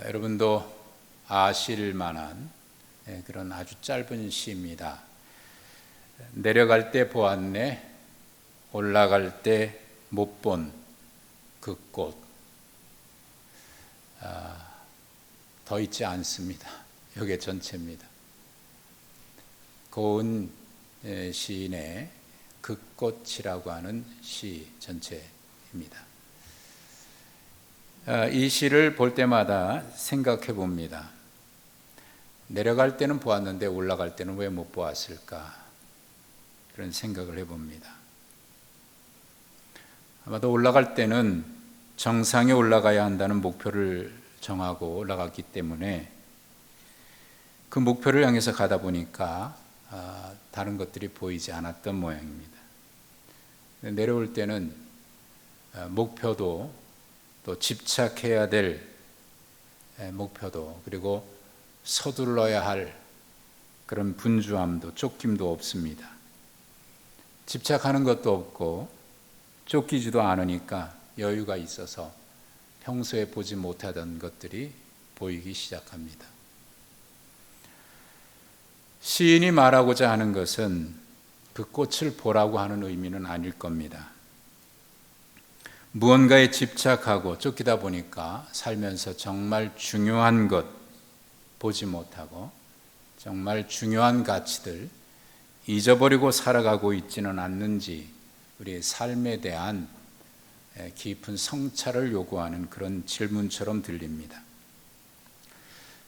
여러분도 아실 만한 그런 아주 짧은 시입니다. 내려갈 때 보았네, 올라갈 때 못 본 그 꽃. 더 있지 않습니다. 이게 전체입니다. 고은 시인의 그 꽃이라고 하는 시 전체입니다. 이 시를 볼 때마다 생각해 봅니다. 내려갈 때는 보았는데 올라갈 때는 왜 못 보았을까? 그런 생각을 해봅니다. 아마도 올라갈 때는 정상에 올라가야 한다는 목표를 정하고 올라갔기 때문에 그 목표를 향해서 가다 보니까 다른 것들이 보이지 않았던 모양입니다. 내려올 때는 목표도 또 집착해야 될 목표도 그리고 서둘러야 할 그런 분주함도 쫓김도 없습니다. 집착하는 것도 없고 쫓기지도 않으니까 여유가 있어서 평소에 보지 못하던 것들이 보이기 시작합니다. 시인이 말하고자 하는 것은 그 꽃을 보라고 하는 의미는 아닐 겁니다. 무언가에 집착하고 쫓기다 보니까 살면서 정말 중요한 것 보지 못하고 정말 중요한 가치들 잊어버리고 살아가고 있지는 않는지 우리의 삶에 대한 깊은 성찰을 요구하는 그런 질문처럼 들립니다.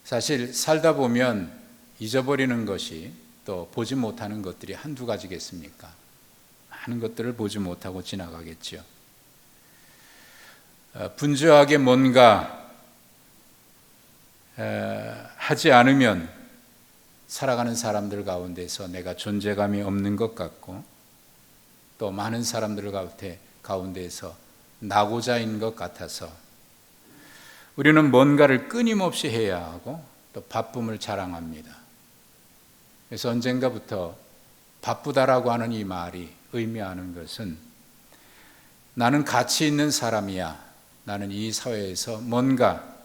사실 살다 보면 잊어버리는 것이 또 보지 못하는 것들이 한두 가지겠습니까? 많은 것들을 보지 못하고 지나가겠죠. 분주하게 뭔가 하지 않으면 살아가는 사람들 가운데서 내가 존재감이 없는 것 같고 또 많은 사람들 가운데서 나고자 있는 것 같아서 우리는 뭔가를 끊임없이 해야 하고 또 바쁨을 자랑합니다. 그래서 언젠가부터 바쁘다라고 하는 이 말이 의미하는 것은 나는 가치 있는 사람이야. 나는 이 사회에서 뭔가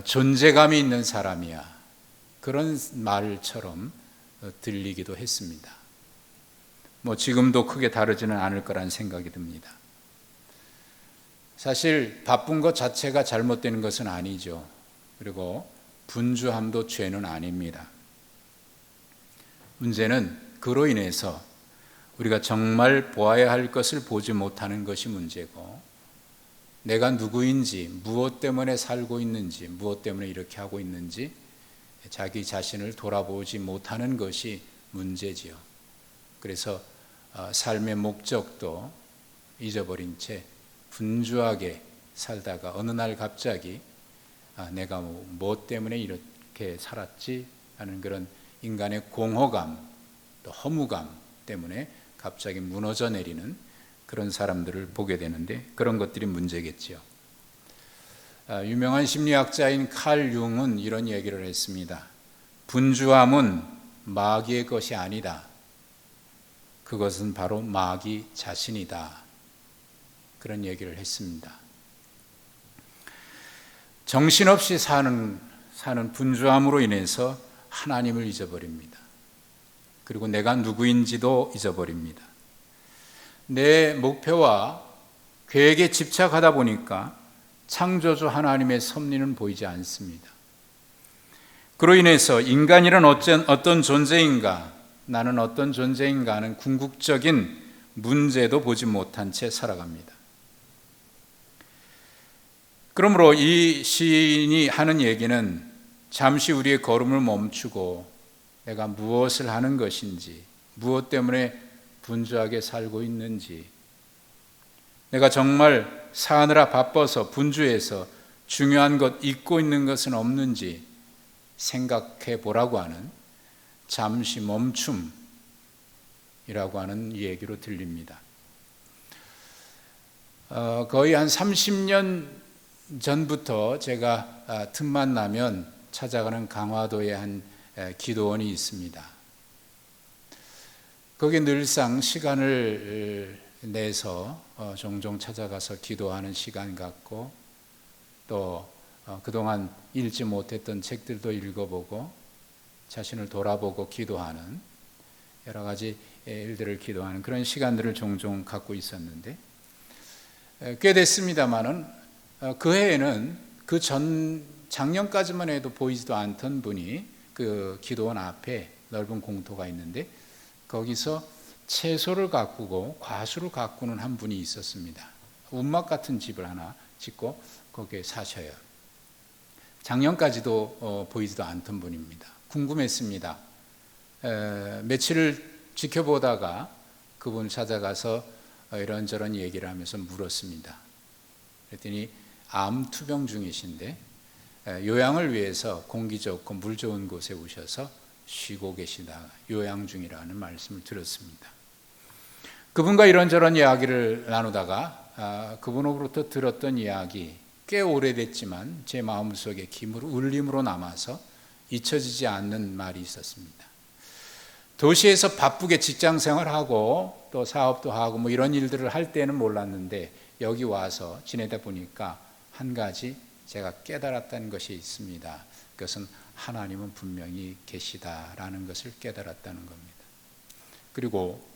존재감이 있는 사람이야. 그런 말처럼 들리기도 했습니다. 지금도 크게 다르지는 않을 거란 생각이 듭니다. 사실 바쁜 것 자체가 잘못되는 것은 아니죠. 그리고 분주함도 죄는 아닙니다. 문제는 그로 인해서 우리가 정말 보아야 할 것을 보지 못하는 것이 문제고 내가 누구인지, 무엇 때문에 살고 있는지, 무엇 때문에 이렇게 하고 있는지 자기 자신을 돌아보지 못하는 것이 문제지요. 그래서 삶의 목적도 잊어버린 채 분주하게 살다가 어느 날 갑자기 내가 무엇 때문에 이렇게 살았지 하는 그런 인간의 공허감, 또 허무감 때문에 갑자기 무너져 내리는 그런 사람들을 보게 되는데 그런 것들이 문제겠지요. 유명한 심리학자인 칼 융은 이런 얘기를 했습니다. 분주함은 마귀의 것이 아니다. 그것은 바로 마귀 자신이다. 그런 얘기를 했습니다. 정신없이 사는 분주함으로 인해서 하나님을 잊어버립니다. 그리고 내가 누구인지도 잊어버립니다. 내 목표와 계획에 집착하다 보니까 창조주 하나님의 섭리는 보이지 않습니다. 그로 인해서 인간이란 어떤 존재인가, 나는 어떤 존재인가 하는 궁극적인 문제도 보지 못한 채 살아갑니다. 그러므로 이 시인이 하는 얘기는 잠시 우리의 걸음을 멈추고 내가 무엇을 하는 것인지, 무엇 때문에 분주하게 살고 있는지, 내가 정말 사느라 바빠서 분주해서 중요한 것 잊고 있는 것은 없는지 생각해 보라고 하는 잠시 멈춤이라고 하는 얘기로 들립니다. 거의 한 30년 전부터 제가 틈만 나면 찾아가는 강화도에 한 기도원이 있습니다. 거기 늘상 시간을 내서 종종 찾아가서 기도하는 시간 갖고 또 그동안 읽지 못했던 책들도 읽어보고 자신을 돌아보고 기도하는 여러 가지 일들을 기도하는 그런 시간들을 종종 갖고 있었는데 꽤 됐습니다마는 그 해에는 그 작년까지만 해도 보이지도 않던 분이 그 기도원 앞에 넓은 공터가 있는데 거기서 채소를 가꾸고 과수를 가꾸는 한 분이 있었습니다. 운막 같은 집을 하나 짓고 거기에 사셔요. 작년까지도 보이지도 않던 분입니다. 궁금했습니다. 며칠을 지켜보다가 그분을 찾아가서 이런저런 얘기를 하면서 물었습니다. 그랬더니 암 투병 중이신데 요양을 위해서 공기 좋고 물 좋은 곳에 오셔서 쉬고 계시다, 요양 중이라는 말씀을 들었습니다. 그분과 이런저런 이야기를 나누다가 그분으로부터 들었던 이야기, 꽤 오래됐지만 제 마음속에 기물 울림으로 남아서 잊혀지지 않는 말이 있었습니다. 도시에서 바쁘게 직장 생활하고 또 사업도 하고 뭐 이런 일들을 할 때는 몰랐는데 여기 와서 지내다 보니까 한 가지 제가 깨달았다는 것이 있습니다. 그것은 하나님은 분명히 계시다라는 것을 깨달았다는 겁니다. 그리고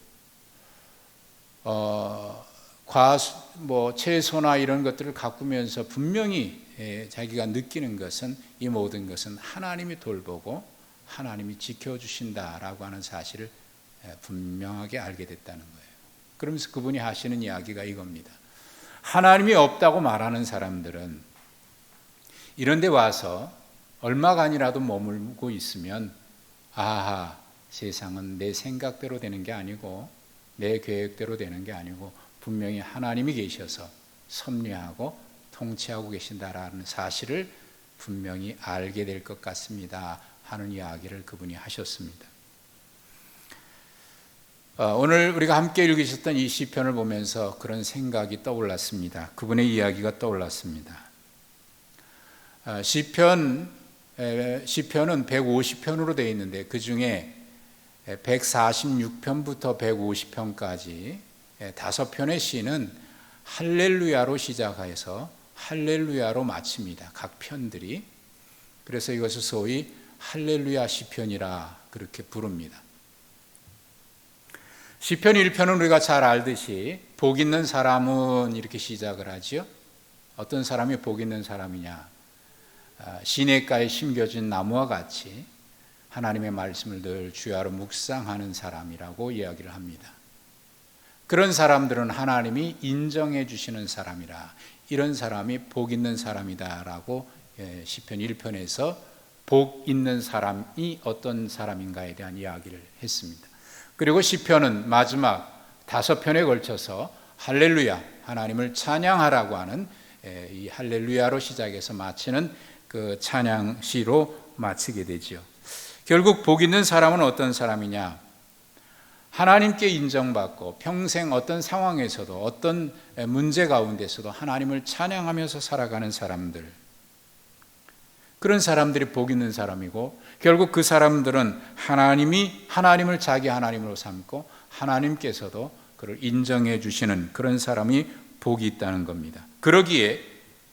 채소나 이런 것들을 가꾸면서 분명히 자기가 느끼는 것은 이 모든 것은 하나님이 돌보고 하나님이 지켜주신다라고 하는 사실을 분명하게 알게 됐다는 거예요. 그러면서 그분이 하시는 이야기가 이겁니다. 하나님이 없다고 말하는 사람들은 이런 데 와서 얼마간이라도 머물고 있으면 아하, 세상은 내 생각대로 되는 게 아니고 내 계획대로 되는 게 아니고 분명히 하나님이 계셔서 섭리하고 통치하고 계신다라는 사실을 분명히 알게 될 것 같습니다 하는 이야기를 그분이 하셨습니다. 오늘 우리가 함께 읽으셨던 이 시편을 보면서 그런 생각이 떠올랐습니다. 그분의 이야기가 떠올랐습니다. 시편은 150편으로 되어 있는데 그 중에 146편부터 150편까지 5편의 시는 할렐루야로 시작해서 할렐루야로 마칩니다. 각 편들이. 그래서 이것을 소위 할렐루야 시편이라 그렇게 부릅니다. 시편 1편은 우리가 잘 알듯이 복 있는 사람은 이렇게 시작을 하죠. 어떤 사람이 복 있는 사람이냐? 시냇가에 심겨진 나무와 같이 하나님의 말씀을 늘 주야로 묵상하는 사람이라고 이야기를 합니다. 그런 사람들은 하나님이 인정해 주시는 사람이라, 이런 사람이 복 있는 사람이다라고 시편 1편에서 복 있는 사람이 어떤 사람인가에 대한 이야기를 했습니다. 그리고 시편은 마지막 5편에 걸쳐서 할렐루야, 하나님을 찬양하라고 하는 이 할렐루야로 시작해서 마치는 그 찬양시로 마치게 되죠. 결국 복 있는 사람은 어떤 사람이냐? 하나님께 인정받고 평생 어떤 상황에서도 어떤 문제 가운데서도 하나님을 찬양하면서 살아가는 사람들, 그런 사람들이 복 있는 사람이고, 결국 그 사람들은 하나님을 자기 하나님으로 삼고 하나님께서도 그를 인정해 주시는 그런 사람이 복이 있다는 겁니다. 그러기에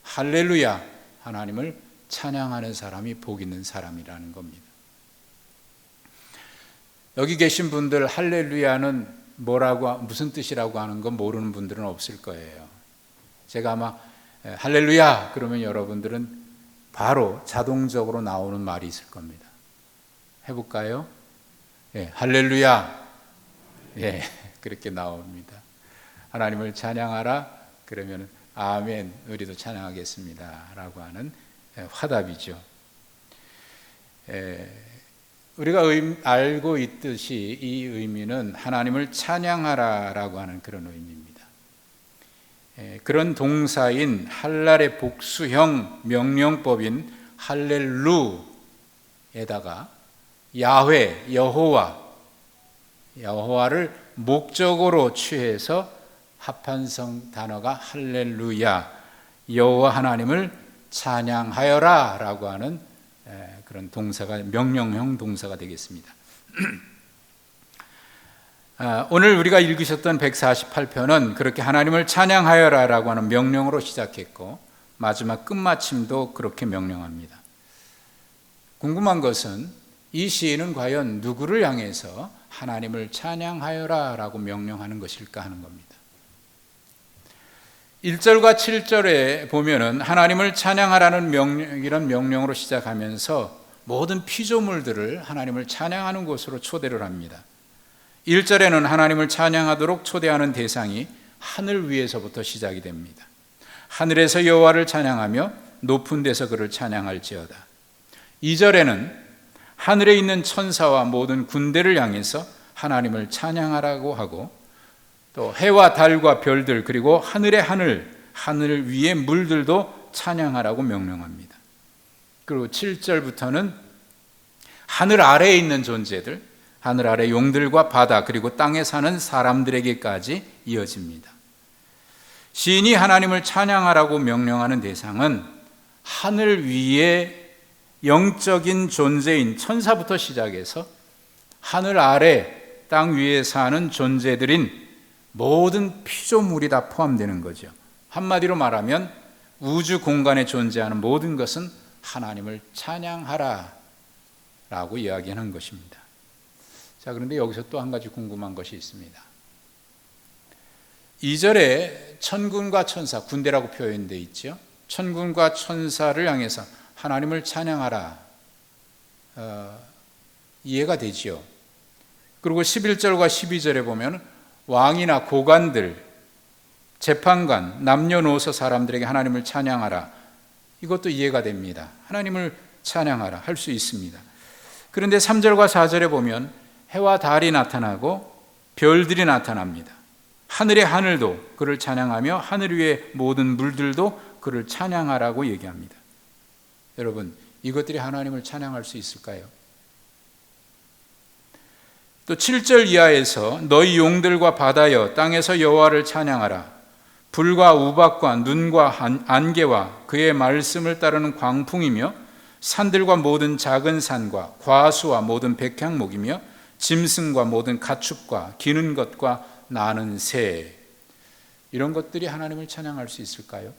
할렐루야, 하나님을 찬양하는 사람이 복 있는 사람이라는 겁니다. 여기 계신 분들 할렐루야는 무슨 뜻이라고 하는 건 모르는 분들은 없을 거예요. 제가 아마 할렐루야 그러면 여러분들은 바로 자동적으로 나오는 말이 있을 겁니다. 해볼까요? 할렐루야. 그렇게 나옵니다. 하나님을 찬양하라 그러면 아멘, 우리도 찬양하겠습니다 라고 하는 화답이죠. 우리가 알고 있듯이 이 의미는 하나님을 찬양하라라고 하는 그런 의미입니다. 그런 동사인 할랄의 복수형 명령법인 할렐루에다가 야훼, 여호와를 목적으로 취해서 합한성 단어가 할렐루야, 여호와 하나님을 찬양하여라 라고 하는 그런 동사가 명령형 동사가 되겠습니다. 오늘 우리가 읽으셨던 148편은 그렇게 하나님을 찬양하여라 라고 하는 명령으로 시작했고, 마지막 끝마침도 그렇게 명령합니다. 궁금한 것은 이 시인은 과연 누구를 향해서 하나님을 찬양하여라 라고 명령하는 것일까 하는 겁니다. 1절과 7절에 보면은 하나님을 찬양하라는 이런 명령으로 시작하면서 모든 피조물들을 하나님을 찬양하는 곳으로 초대를 합니다. 1절에는 하나님을 찬양하도록 초대하는 대상이 하늘 위에서부터 시작이 됩니다. 하늘에서 여호와를 찬양하며 높은 데서 그를 찬양할지어다. 2절에는 하늘에 있는 천사와 모든 군대를 향해서 하나님을 찬양하라고 하고, 또 해와 달과 별들 그리고 하늘의 하늘 위의 물들도 찬양하라고 명령합니다. 그리고 7절부터는 하늘 아래에 있는 존재들, 하늘 아래 용들과 바다 그리고 땅에 사는 사람들에게까지 이어집니다. 시인이 하나님을 찬양하라고 명령하는 대상은 하늘 위에 영적인 존재인 천사부터 시작해서 하늘 아래 땅 위에 사는 존재들인 모든 피조물이 다 포함되는 거죠. 한마디로 말하면 우주 공간에 존재하는 모든 것은 하나님을 찬양하라 라고 이야기하는 것입니다. 자, 그런데 여기서 또 한 가지 궁금한 것이 있습니다. 2절에 천군과 천사, 군대라고 표현되어 있죠. 천군과 천사를 향해서 하나님을 찬양하라, 이해가 되지요. 그리고 11절과 12절에 보면 왕이나 고관들, 재판관, 남녀노소 사람들에게 하나님을 찬양하라, 이것도 이해가 됩니다. 하나님을 찬양하라 할 수 있습니다. 그런데 3절과 4절에 보면 해와 달이 나타나고 별들이 나타납니다. 하늘의 하늘도 그를 찬양하며 하늘 위의 모든 물들도 그를 찬양하라고 얘기합니다. 여러분, 이것들이 하나님을 찬양할 수 있을까요? 또 7절 이하에서 너희 용들과 바다여 땅에서 여호와를 찬양하라. 불과 우박과 눈과 안개와 그의 말씀을 따르는 광풍이며 산들과 모든 작은 산과 과수와 모든 백향목이며 짐승과 모든 가축과 기는 것과 나는 새, 이런 것들이 하나님을 찬양할 수 있을까요?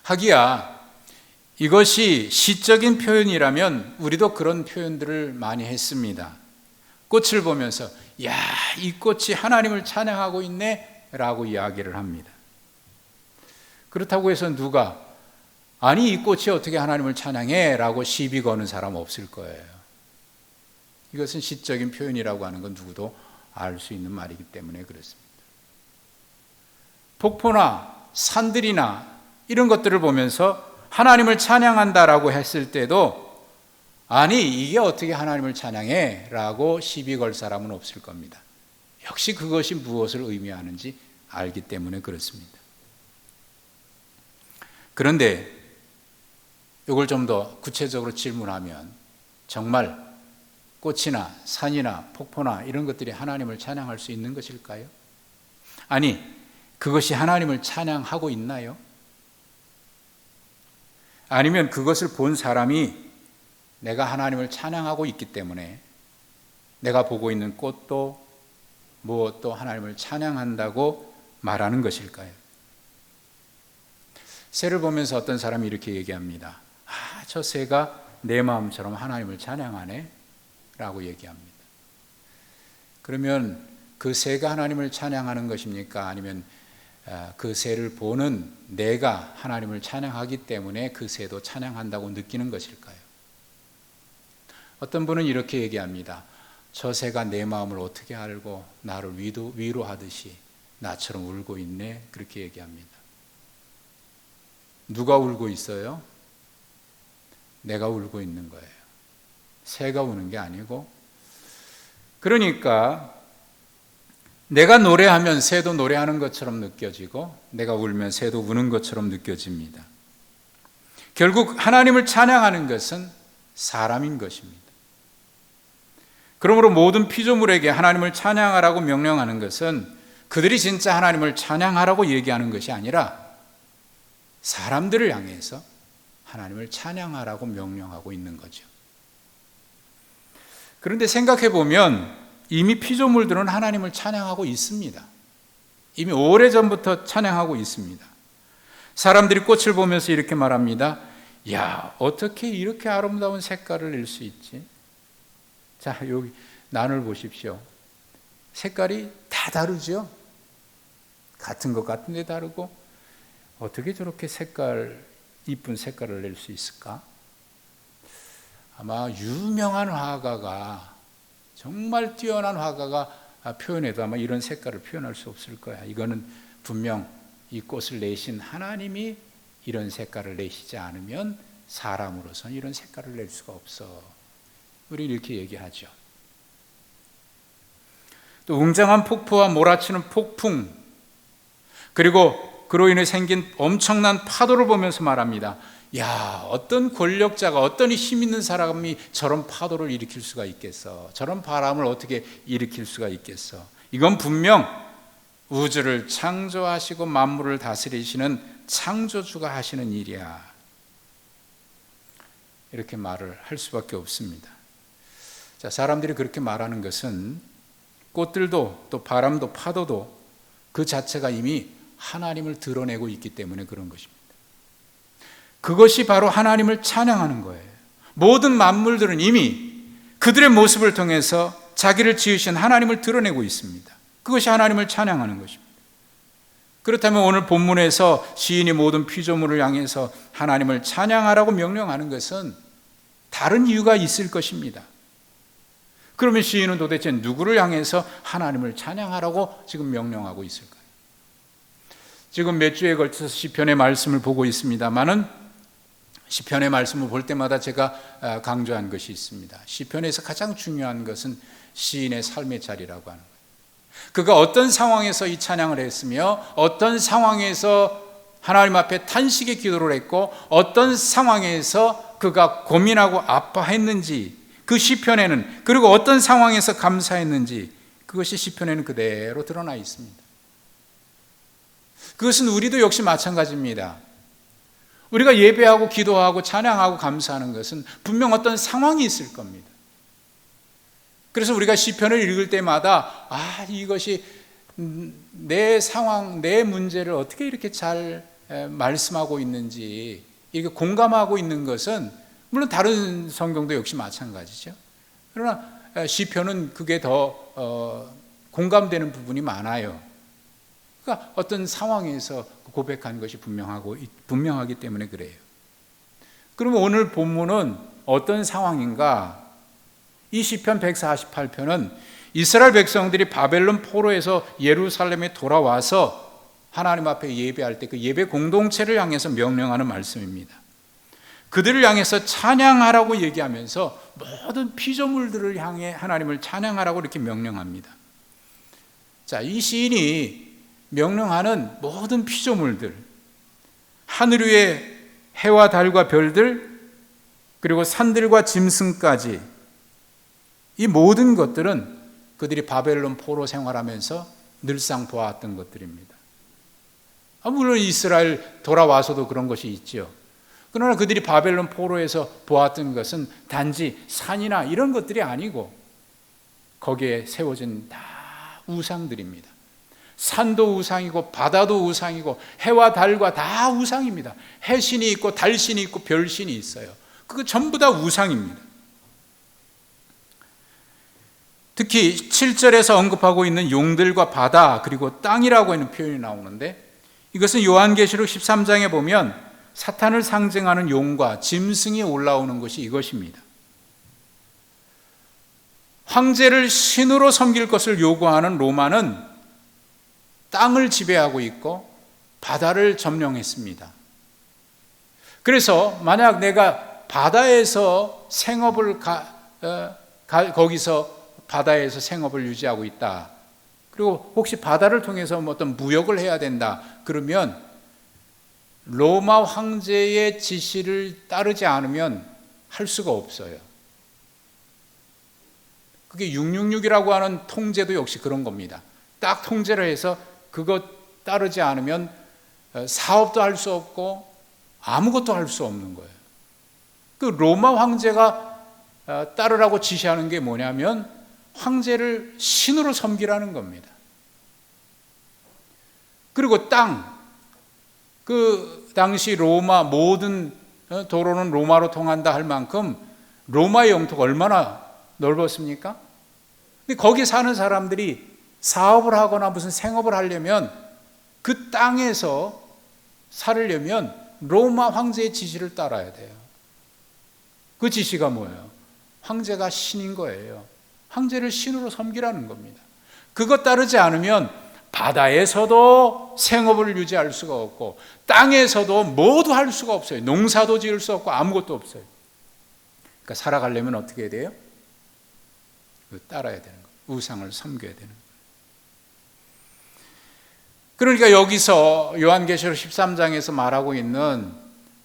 하기야 이것이 시적인 표현이라면 우리도 그런 표현들을 많이 했습니다. 꽃을 보면서 야, 이 꽃이 하나님을 찬양하고 있네 라고 이야기를 합니다. 그렇다고 해서 누가 아니 이 꽃이 어떻게 하나님을 찬양해 라고 시비 거는 사람 없을 거예요. 이것은 시적인 표현이라고 하는 건 누구도 알 수 있는 말이기 때문에 그렇습니다. 폭포나 산들이나 이런 것들을 보면서 하나님을 찬양한다라고 했을 때도 아니 이게 어떻게 하나님을 찬양해 라고 시비 걸 사람은 없을 겁니다. 역시 그것이 무엇을 의미하는지 알기 때문에 그렇습니다. 그런데 이걸 좀 더 구체적으로 질문하면 정말 꽃이나 산이나 폭포나 이런 것들이 하나님을 찬양할 수 있는 것일까요? 아니, 그것이 하나님을 찬양하고 있나요? 아니면 그것을 본 사람이 내가 하나님을 찬양하고 있기 때문에 내가 보고 있는 꽃도 무엇도 하나님을 찬양한다고 말하는 것일까요? 새를 보면서 어떤 사람이 이렇게 얘기합니다. 아, 저 새가 내 마음처럼 하나님을 찬양하네 라고 얘기합니다. 그러면 그 새가 하나님을 찬양하는 것입니까? 아니면 그 새를 보는 내가 하나님을 찬양하기 때문에 그 새도 찬양한다고 느끼는 것일까요? 어떤 분은 이렇게 얘기합니다. 저 새가 내 마음을 어떻게 알고 나를 위로하듯이 나처럼 울고 있네, 그렇게 얘기합니다. 누가 울고 있어요? 내가 울고 있는 거예요. 새가 우는 게 아니고. 그러니까 내가 노래하면 새도 노래하는 것처럼 느껴지고 내가 울면 새도 우는 것처럼 느껴집니다. 결국 하나님을 찬양하는 것은 사람인 것입니다. 그러므로 모든 피조물에게 하나님을 찬양하라고 명령하는 것은 그들이 진짜 하나님을 찬양하라고 얘기하는 것이 아니라 사람들을 향해서 하나님을 찬양하라고 명령하고 있는 거죠. 그런데 생각해 보면 이미 피조물들은 하나님을 찬양하고 있습니다. 이미 오래전부터 찬양하고 있습니다. 사람들이 꽃을 보면서 이렇게 말합니다. 야, 어떻게 이렇게 아름다운 색깔을 낼 수 있지? 자, 여기 난을 보십시오. 색깔이 다 다르죠? 같은 것 같은데 다르고, 어떻게 저렇게 이쁜 색깔을 낼 수 있을까? 아마 유명한 화가가, 정말 뛰어난 화가가 표현해도 아마 이런 색깔을 표현할 수 없을 거야. 이거는 분명 이 꽃을 내신 하나님이 이런 색깔을 내시지 않으면 사람으로서는 이런 색깔을 낼 수가 없어. 우리 이렇게 얘기하죠. 또 웅장한 폭포와 몰아치는 폭풍, 그리고 그로 인해 생긴 엄청난 파도를 보면서 말합니다. 야, 어떤 권력자가, 어떤 힘 있는 사람이 저런 파도를 일으킬 수가 있겠어? 저런 바람을 어떻게 일으킬 수가 있겠어? 이건 분명 우주를 창조하시고 만물을 다스리시는 창조주가 하시는 일이야. 이렇게 말을 할 수밖에 없습니다. 자, 사람들이 그렇게 말하는 것은 꽃들도 또 바람도 파도도 그 자체가 이미 하나님을 드러내고 있기 때문에 그런 것입니다. 그것이 바로 하나님을 찬양하는 거예요. 모든 만물들은 이미 그들의 모습을 통해서 자기를 지으신 하나님을 드러내고 있습니다. 그것이 하나님을 찬양하는 것입니다. 그렇다면 오늘 본문에서 시인이 모든 피조물을 향해서 하나님을 찬양하라고 명령하는 것은 다른 이유가 있을 것입니다. 그러면 시인은 도대체 누구를 향해서 하나님을 찬양하라고 지금 명령하고 있을까요? 지금 몇 주에 걸쳐서 시편의 말씀을 보고 있습니다만은 시편의 말씀을 볼 때마다 제가 강조한 것이 있습니다. 시편에서 가장 중요한 것은 시인의 삶의 자리라고 하는 거예요. 그가 어떤 상황에서 이 찬양을 했으며 어떤 상황에서 하나님 앞에 탄식의 기도를 했고 어떤 상황에서 그가 고민하고 아파했는지 그 시편에는, 그리고 어떤 상황에서 감사했는지 그것이 시편에는 그대로 드러나 있습니다. 그것은 우리도 역시 마찬가지입니다. 우리가 예배하고 기도하고 찬양하고 감사하는 것은 분명 어떤 상황이 있을 겁니다. 그래서 우리가 시편을 읽을 때마다 이것이 내 상황, 내 문제를 어떻게 이렇게 잘 말씀하고 있는지 이렇게 공감하고 있는 것은 물론 다른 성경도 역시 마찬가지죠. 그러나 시편은 그게 더 공감되는 부분이 많아요. 그러니까 어떤 상황에서 고백한 것이 분명하기 때문에 그래요. 그러면 오늘 본문은 어떤 상황인가? 이 시편 148편은 이스라엘 백성들이 바벨론 포로에서 예루살렘에 돌아와서 하나님 앞에 예배할 때 그 예배 공동체를 향해서 명령하는 말씀입니다. 그들을 향해서 찬양하라고 얘기하면서 모든 피조물들을 향해 하나님을 찬양하라고 이렇게 명령합니다. 자, 이 시인이 명령하는 모든 피조물들, 하늘 위에 해와 달과 별들, 그리고 산들과 짐승까지, 이 모든 것들은 그들이 바벨론 포로 생활하면서 늘상 보았던 것들입니다. 물론 이스라엘 돌아와서도 그런 것이 있죠. 그러나 그들이 바벨론 포로에서 보았던 것은 단지 산이나 이런 것들이 아니고 거기에 세워진 다 우상들입니다. 산도 우상이고 바다도 우상이고 해와 달과 다 우상입니다. 해신이 있고 달신이 있고 별신이 있어요. 그거 전부 다 우상입니다. 특히 7절에서 언급하고 있는 용들과 바다 그리고 땅이라고 하는 표현이 나오는데, 이것은 요한계시록 13장에 보면 사탄을 상징하는 용과 짐승이 올라오는 것이 이것입니다. 황제를 신으로 섬길 것을 요구하는 로마는 땅을 지배하고 있고 바다를 점령했습니다. 그래서 만약 내가 바다에서 생업을 거기서 바다에서 생업을 유지하고 있다, 그리고 혹시 바다를 통해서 어떤 무역을 해야 된다, 그러면 로마 황제의 지시를 따르지 않으면 할 수가 없어요. 그게 666이라고 하는 통제도 역시 그런 겁니다. 딱 통제를 해서 그것 따르지 않으면 사업도 할 수 없고 아무것도 할 수 없는 거예요. 그 로마 황제가 따르라고 지시하는 게 뭐냐면 황제를 신으로 섬기라는 겁니다. 그리고 땅, 그 당시 로마 모든 도로는 로마로 통한다 할 만큼 로마의 영토가 얼마나 넓었습니까? 근데 거기 사는 사람들이 사업을 하거나 무슨 생업을 하려면 그 땅에서 살으려면 로마 황제의 지시를 따라야 돼요. 그 지시가 뭐예요? 황제가 신인 거예요. 황제를 신으로 섬기라는 겁니다. 그것 따르지 않으면 바다에서도 생업을 유지할 수가 없고 땅에서도 모두 할 수가 없어요. 농사도 지을 수 없고 아무것도 없어요. 그러니까 살아가려면 어떻게 해야 돼요? 따라야 되는 거예요. 우상을 섬겨야 되는 거예요. 그러니까 여기서 요한계시록 13장에서 말하고 있는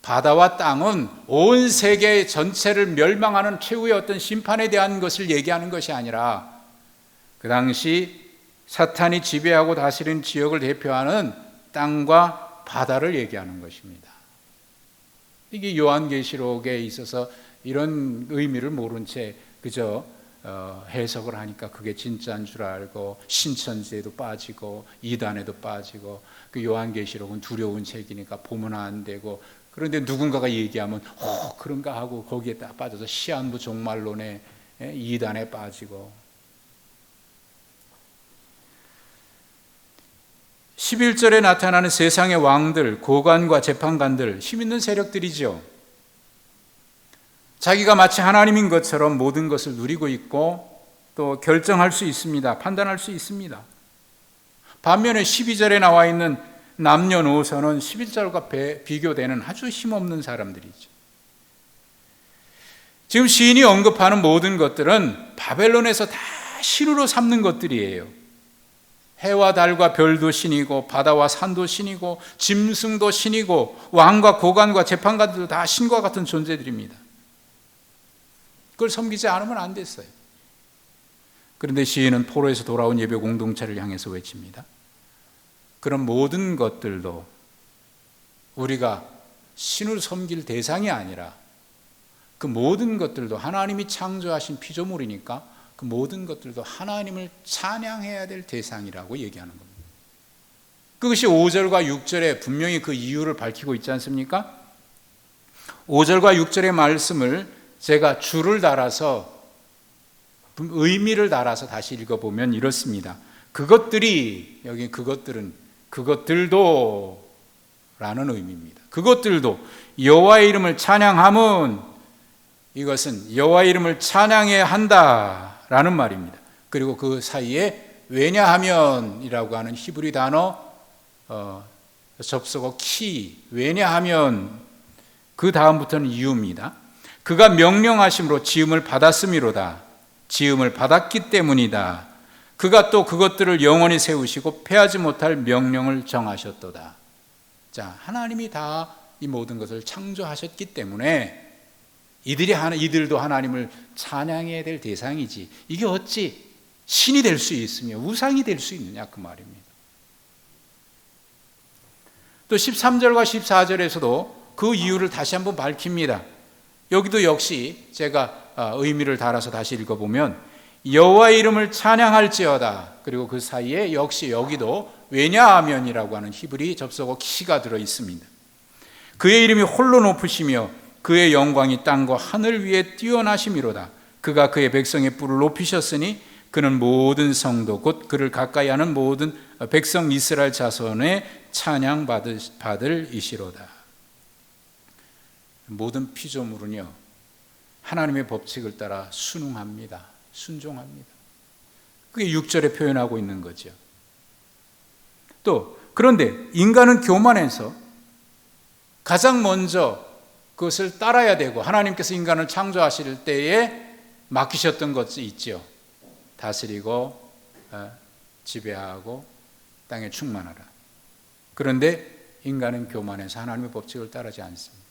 바다와 땅은 온 세계 전체를 멸망하는 최후의 어떤 심판에 대한 것을 얘기하는 것이 아니라 그 당시 사탄이 지배하고 다스리는 지역을 대표하는 땅과 바다를 얘기하는 것입니다. 이게 요한계시록에 있어서 이런 의미를 모른 채 그저 해석을 하니까 그게 진짜인 줄 알고 신천지에도 빠지고 이단에도 빠지고 그 요한계시록은 두려운 책이니까 보면 안 되고 그런데 누군가가 얘기하면 그런가 하고 거기에 딱 빠져서 시한부 종말론에 이단에 빠지고 11절에 나타나는 세상의 왕들, 고관과 재판관들, 힘 있는 세력들이죠. 자기가 마치 하나님인 것처럼 모든 것을 누리고 있고 또 결정할 수 있습니다. 판단할 수 있습니다. 반면에 12절에 나와 있는 남녀노소는 11절과 비교되는 아주 힘없는 사람들이죠. 지금 시인이 언급하는 모든 것들은 바벨론에서 다 신으로 삼는 것들이에요. 해와 달과 별도 신이고 바다와 산도 신이고 짐승도 신이고 왕과 고관과 재판관들도 다 신과 같은 존재들입니다. 그걸 섬기지 않으면 안 됐어요. 그런데 시인은 포로에서 돌아온 예배 공동체를 향해서 외칩니다. 그런 모든 것들도 우리가 신을 섬길 대상이 아니라 그 모든 것들도 하나님이 창조하신 피조물이니까 그 모든 것들도 하나님을 찬양해야 될 대상이라고 얘기하는 겁니다. 그것이 5절과 6절에 분명히 그 이유를 밝히고 있지 않습니까? 5절과 6절의 말씀을 제가 줄을 달아서 의미를 달아서 다시 읽어보면 이렇습니다. 그것들이 여기 그것들도 라는 의미입니다. 그것들도 여호와의 이름을 찬양함은 이것은 여호와의 이름을 찬양해야 한다라는 말입니다. 그리고 그 사이에 왜냐하면이라고 하는 히브리 단어 접속어 키 왜냐하면 그 다음부터는 이유입니다. 그가 명령하심으로 지음을 받았음이로다. 지음을 받았기 때문이다. 그가 또 그것들을 영원히 세우시고 패하지 못할 명령을 정하셨도다. 자, 하나님이 다 이 모든 것을 창조하셨기 때문에 이들도 하나님을 찬양해야 될 대상이지. 이게 어찌 신이 될 수 있으며 우상이 될 수 있느냐 그 말입니다. 또 13절과 14절에서도 그 이유를 다시 한번 밝힙니다. 여기도 역시 제가 의미를 달아서 다시 읽어보면 여호와의 이름을 찬양할지어다. 그리고 그 사이에 역시 여기도 왜냐하면이라고 하는 히브리 접속어 키가 들어 있습니다. 그의 이름이 홀로 높으시며 그의 영광이 땅과 하늘 위에 뛰어나심이로다. 그가 그의 백성의 뿔을 높이셨으니 그는 모든 성도 곧 그를 가까이 하는 모든 백성 이스라엘 자손의 찬양받을 이시로다. 모든 피조물은요 하나님의 법칙을 따라 순응합니다. 순종합니다. 그게 6절에 표현하고 있는 거죠. 또 그런데 인간은 교만해서 가장 먼저 그것을 따라야 되고 하나님께서 인간을 창조하실 때에 맡기셨던 것이 있죠. 다스리고 지배하고 땅에 충만하라. 그런데 인간은 교만해서 하나님의 법칙을 따르지 않습니다.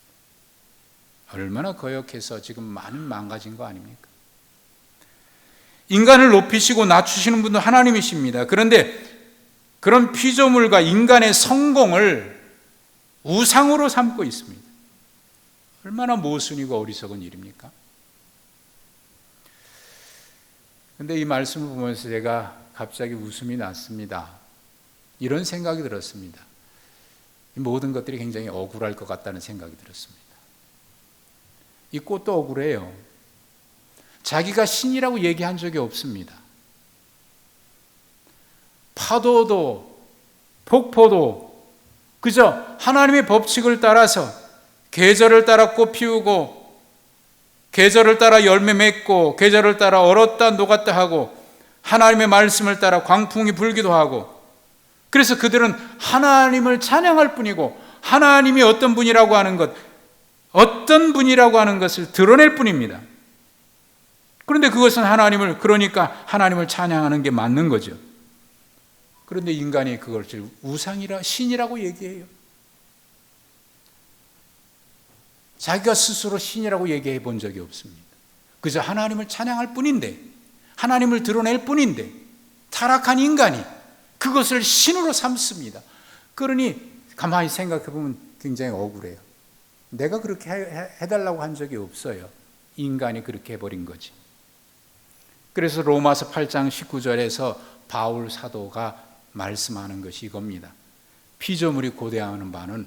얼마나 거역해서 지금 많은 망가진 거 아닙니까? 인간을 높이시고 낮추시는 분도 하나님이십니다. 그런데 그런 피조물과 인간의 성공을 우상으로 삼고 있습니다. 얼마나 모순이고 어리석은 일입니까? 그런데 이 말씀을 보면서 제가 갑자기 웃음이 났습니다. 이런 생각이 들었습니다. 이 모든 것들이 굉장히 억울할 것 같다는 생각이 들었습니다. 이 꽃도 억울해요. 자기가 신이라고 얘기한 적이 없습니다. 파도도 폭포도 그저 하나님의 법칙을 따라서 계절을 따라 꽃 피우고 계절을 따라 열매 맺고 계절을 따라 얼었다 녹았다 하고 하나님의 말씀을 따라 광풍이 불기도 하고, 그래서 그들은 하나님을 찬양할 뿐이고 하나님이 어떤 분이라고 하는 것, 어떤 분이라고 하는 것을 드러낼 뿐입니다. 그런데 그것은 하나님을, 그러니까 하나님을 찬양하는 게 맞는 거죠. 그런데 인간이 그걸 우상이라 신이라고 얘기해요. 자기가 스스로 신이라고 얘기해 본 적이 없습니다. 그저 하나님을 찬양할 뿐인데, 하나님을 드러낼 뿐인데 타락한 인간이 그것을 신으로 삼습니다. 그러니 가만히 생각해 보면 굉장히 억울해요. 내가 그렇게 해달라고 한 적이 없어요. 인간이 그렇게 해버린 거지. 그래서 로마서 8장 19절에서 바울 사도가 말씀하는 것이 이겁니다. 피조물이 고대하는 바는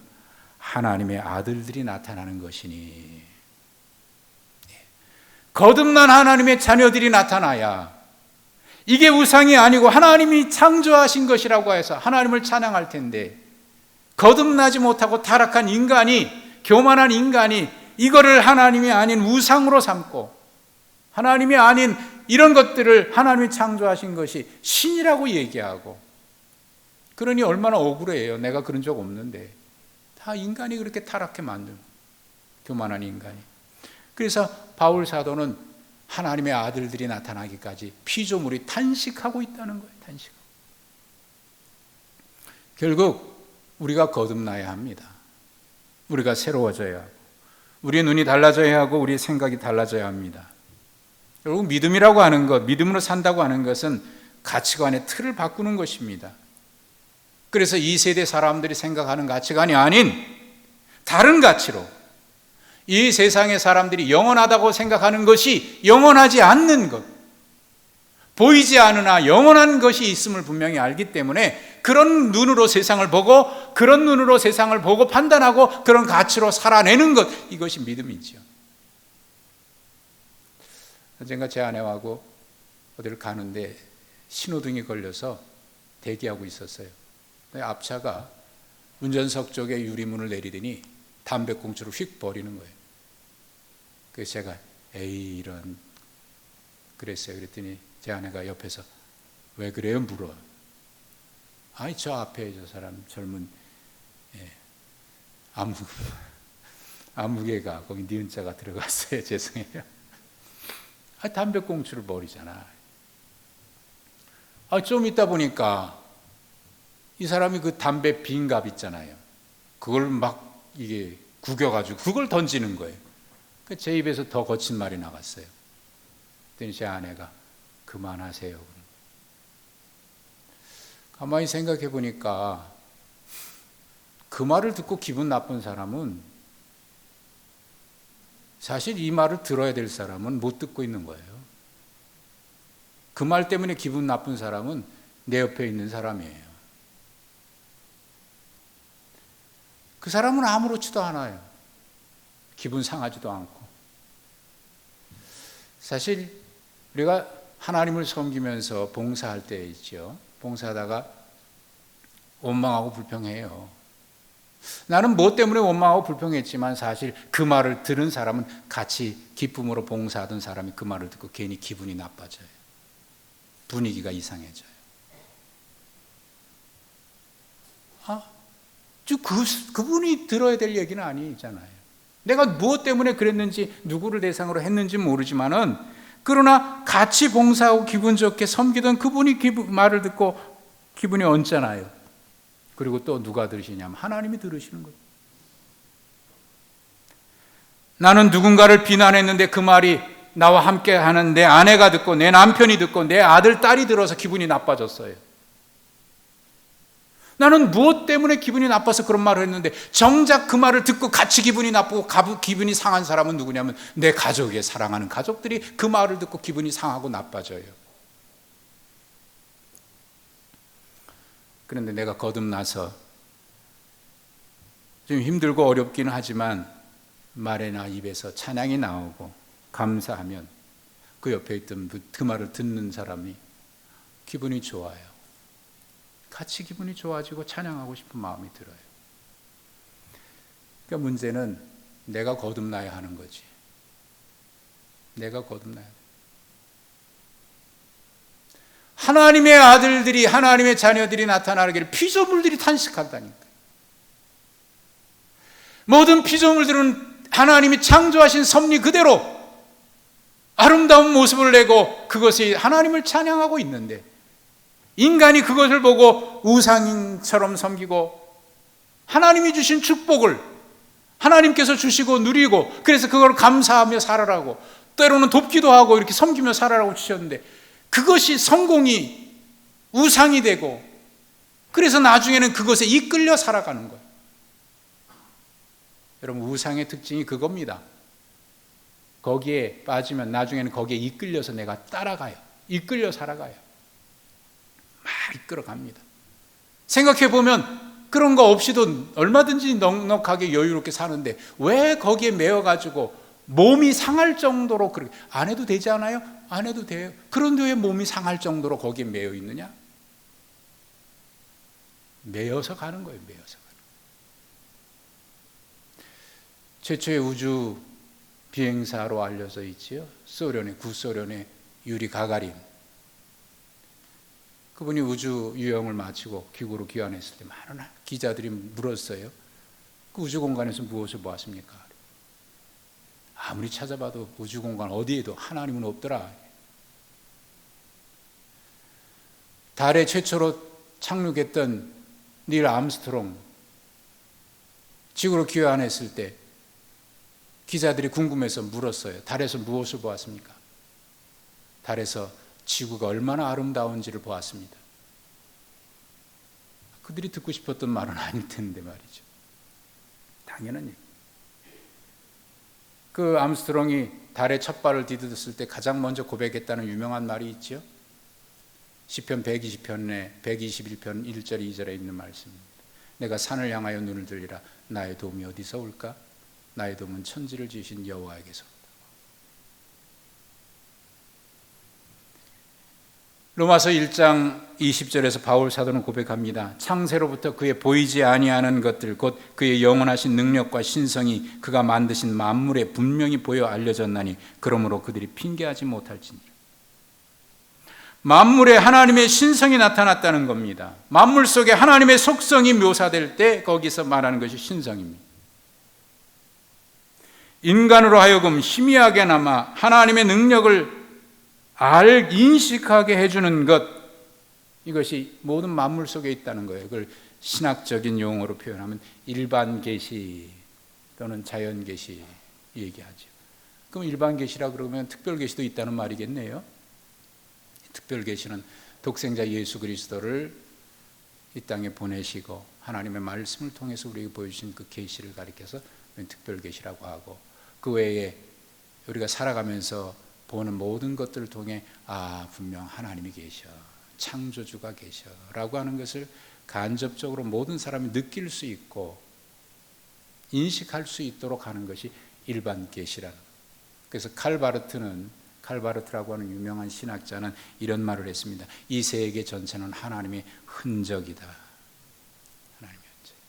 하나님의 아들들이 나타나는 것이니, 거듭난 하나님의 자녀들이 나타나야 이게 우상이 아니고 하나님이 창조하신 것이라고 해서 하나님을 찬양할 텐데, 거듭나지 못하고 타락한 인간이, 교만한 인간이 이거를 하나님이 아닌 우상으로 삼고 하나님이 아닌 이런 것들을 하나님이 창조하신 것이 신이라고 얘기하고, 그러니 얼마나 억울해요. 내가 그런 적 없는데 다 인간이 그렇게 타락해 만든, 교만한 인간이. 그래서 바울 사도는 하나님의 아들들이 나타나기까지 피조물이 탄식하고 있다는 거예요. 탄식하고. 결국 우리가 거듭나야 합니다. 우리가 새로워져야 하고 우리의 눈이 달라져야 하고 우리의 생각이 달라져야 합니다. 결국 믿음이라고 하는 것, 믿음으로 산다고 하는 것은 가치관의 틀을 바꾸는 것입니다. 그래서 이 세대 사람들이 생각하는 가치관이 아닌 다른 가치로, 이 세상의 사람들이 영원하다고 생각하는 것이 영원하지 않는 것, 보이지 않으나 영원한 것이 있음을 분명히 알기 때문에 그런 눈으로 세상을 보고, 그런 눈으로 세상을 보고 판단하고 그런 가치로 살아내는 것, 이것이 믿음이지요. 언젠가 제 아내하고 어디를 가는데 신호등이 걸려서 대기하고 있었어요. 앞차가 운전석 쪽에 유리문을 내리더니 담배꽁초를 휙 버리는 거예요. 그래서 제가 에이 이런, 그랬어요. 그랬더니 제 아내가 옆에서 왜 그래요? 물어. 아니 저 앞에 저 사람 젊은 아무개가 거기 니은자가 들어갔어요. 죄송해요. 담배꽁초를 버리잖아. 좀 있다 보니까 이 사람이 그 담배 빈갑 있잖아요. 그걸 막 이게 구겨가지고 그걸 던지는 거예요. 제 입에서 더 거친 말이 나갔어요. 그랬더니 제 아내가 그만하세요. 가만히 생각해 보니까 그 말을 듣고 기분 나쁜 사람은, 사실 이 말을 들어야 될 사람은 못 듣고 있는 거예요. 그 말 때문에 기분 나쁜 사람은 내 옆에 있는 사람이에요. 그 사람은 아무렇지도 않아요. 기분 상하지도 않고. 사실 우리가 하나님을 섬기면서 봉사할 때 있죠. 봉사하다가 원망하고 불평해요. 나는 무엇 때문에 원망하고 불평했지만 사실 그 말을 들은 사람은 같이 기쁨으로 봉사하던 사람이 그 말을 듣고 괜히 기분이 나빠져요. 분위기가 이상해져요. 그분이 들어야 될 얘기는 아니잖아요. 내가 무엇 때문에 그랬는지, 누구를 대상으로 했는지 모르지만은, 그러나 같이 봉사하고 기분 좋게 섬기던 그분이 말을 듣고 기분이 얹잖아요. 그리고 또 누가 들으시냐면 하나님이 들으시는 거예요. 나는 누군가를 비난했는데 그 말이 나와 함께 하는 내 아내가 듣고, 내 남편이 듣고, 내 아들, 딸이 들어서 기분이 나빠졌어요. 나는 무엇 때문에 기분이 나빠서 그런 말을 했는데 정작 그 말을 듣고 같이 기분이 나쁘고 기분이 상한 사람은 누구냐면 내 가족의 사랑하는 가족들이 그 말을 듣고 기분이 상하고 나빠져요. 그런데 내가 거듭나서 좀 힘들고 어렵기는 하지만 말이나 입에서 찬양이 나오고 감사하면 그 옆에 있던 그 말을 듣는 사람이 기분이 좋아요. 같이 기분이 좋아지고 찬양하고 싶은 마음이 들어요. 그러니까 문제는 내가 거듭나야 하는 거지. 내가 거듭나야 돼. 하나님의 아들들이, 하나님의 자녀들이 나타나기를 피조물들이 탄식한다니까. 모든 피조물들은 하나님이 창조하신 섭리 그대로 아름다운 모습을 내고 그것이 하나님을 찬양하고 있는데, 인간이 그것을 보고 우상처럼 섬기고 하나님이 주신 축복을 하나님께서 주시고 누리고, 그래서 그걸 감사하며 살아라고, 때로는 돕기도 하고 이렇게 섬기며 살아라고 주셨는데, 그것이 성공이 우상이 되고, 그래서 나중에는 그것에 이끌려 살아가는 거예요. 여러분, 우상의 특징이 그겁니다. 거기에 빠지면 나중에는 거기에 이끌려서 내가 따라가요. 이끌려 살아가요. 막 이끌어갑니다. 생각해보면 그런 거 없이도 얼마든지 넉넉하게 여유롭게 사는데 왜 거기에 매여가지고 몸이 상할 정도로, 그렇게 안 해도 되지 않아요? 안 해도 돼요. 그런데 왜 몸이 상할 정도로 거기에 매여 있느냐? 매여서 가는 거예요. 매여서 가는 거예요. 최초의 우주 비행사로 알려져 있지요. 구소련의 유리 가가린. 그분이 우주 유영을 마치고 귀국으로 귀환했을 때 많은 기자들이 물었어요. 그 우주 공간에서 무엇을 보았습니까? 아무리 찾아봐도 우주 공간 어디에도 하나님은 없더라. 달에 최초로 착륙했던 닐 암스트롱, 지구로 귀환했을 때 기자들이 궁금해서 물었어요. 달에서 무엇을 보았습니까? 달에서 지구가 얼마나 아름다운지를 보았습니다. 그들이 듣고 싶었던 말은 아닐 텐데 말이죠. 당연한 얘기. 그 암스트롱이 달에 첫 발을 디뎠을 때 가장 먼저 고백했다는 유명한 말이 있죠. 시편 120편에 121편 1절 2절에 있는 말씀입니다. 내가 산을 향하여 눈을 들리라. 나의 도움이 어디서 올까? 나의 도움은 천지를 지으신 여호와에게서 온다. 로마서 1장 20절에서 바울 사도는 고백합니다. 창세로부터 그의 보이지 아니하는 것들, 곧 그의 영원하신 능력과 신성이 그가 만드신 만물에 분명히 보여 알려졌나니 그러므로 그들이 핑계하지 못할지니라. 만물에 하나님의 신성이 나타났다는 겁니다. 만물 속에 하나님의 속성이 묘사될 때 거기서 말하는 것이 신성입니다. 인간으로 하여금 희미하게나마 하나님의 능력을 인식하게 해주는 것, 이것이 모든 만물 속에 있다는 거예요. 그걸 신학적인 용어로 표현하면 일반 계시 또는 자연 계시 얘기하죠. 그럼 일반 계시라 그러면 특별 계시도 있다는 말이겠네요. 특별 계시는 독생자 예수 그리스도를 이 땅에 보내시고 하나님의 말씀을 통해서 우리에게 보여주신 그 계시를 가리켜서 특별 계시라고 하고, 그 외에 우리가 살아가면서 보는 모든 것들을 통해 분명 하나님이 계셔, 창조주가 계셔 라고 하는 것을 간접적으로 모든 사람이 느낄 수 있고 인식할 수 있도록 하는 것이 일반 계시라는 거예요. 그래서 칼바르트라고 하는 유명한 신학자는 이런 말을 했습니다. 이 세계 전체는 하나님의 흔적이다. 하나님의 흔적이다.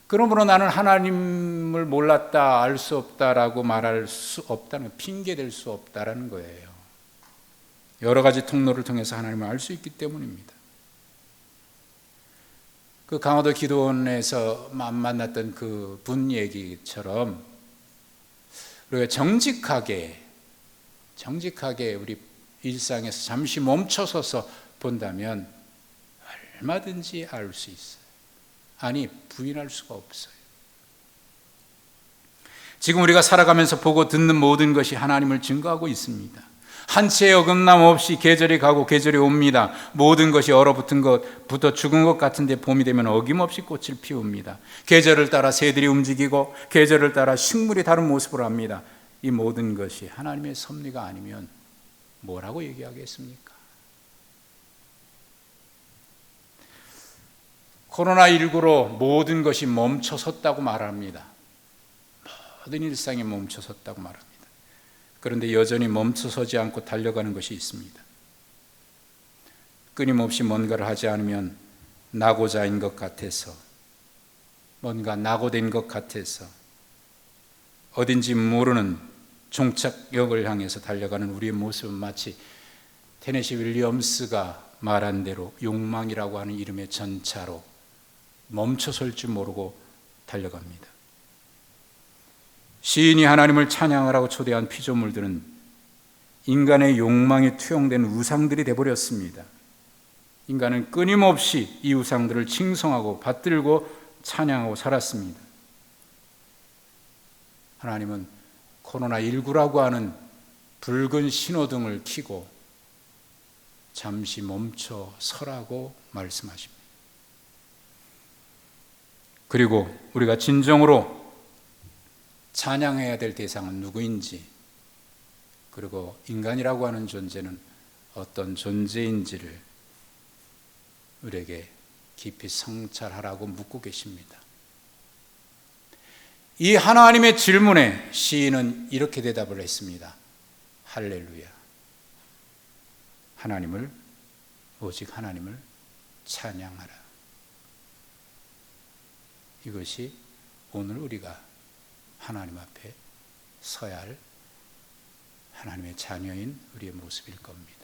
그러므로 나는 하나님을 몰랐다, 알 수 없다라고 말할 수 없다는, 핑계댈 수 없다라는 거예요. 여러 가지 통로를 통해서 하나님을 알 수 있기 때문입니다. 그 강화도 기도원에서 만났던 그 분 얘기처럼 우리가 정직하게 우리 일상에서 잠시 멈춰서서 본다면 얼마든지 알 수 있어요. 아니, 부인할 수가 없어요. 지금 우리가 살아가면서 보고 듣는 모든 것이 하나님을 증거하고 있습니다. 한 채의 어긋남 없이 계절이 가고 계절이 옵니다. 모든 것이 얼어붙은 것부터 죽은 것 같은데 봄이 되면 어김없이 꽃을 피웁니다. 계절을 따라 새들이 움직이고 계절을 따라 식물이 다른 모습을 합니다. 이 모든 것이 하나님의 섭리가 아니면 뭐라고 얘기하겠습니까? 코로나19로 모든 것이 멈춰섰다고 말합니다. 모든 일상이 멈춰섰다고 말합니다. 그런데 여전히 멈춰서지 않고 달려가는 것이 있습니다. 끊임없이 뭔가를 하지 않으면 낙오자인 것 같아서, 뭔가 낙오된 것 같아서 어딘지 모르는 종착역을 향해서 달려가는 우리의 모습은 마치 테네시 윌리엄스가 말한 대로 욕망이라고 하는 이름의 전차로 멈춰설 줄 모르고 달려갑니다. 시인이 하나님을 찬양하라고 초대한 피조물들은 인간의 욕망이 투영된 우상들이 되어버렸습니다. 인간은 끊임없이 이 우상들을 칭송하고 받들고 찬양하고 살았습니다. 하나님은 코로나19라고 하는 붉은 신호등을 켜고 잠시 멈춰 서라고 말씀하십니다. 그리고 우리가 진정으로 찬양해야 될 대상은 누구인지, 그리고 인간이라고 하는 존재는 어떤 존재인지를 우리에게 깊이 성찰하라고 묻고 계십니다. 이 하나님의 질문에 시인은 이렇게 대답을 했습니다. 할렐루야. 하나님을, 오직 하나님을 찬양하라. 이것이 오늘 우리가 하나님 앞에 서야 할 하나님의 자녀인 우리의 모습일 겁니다.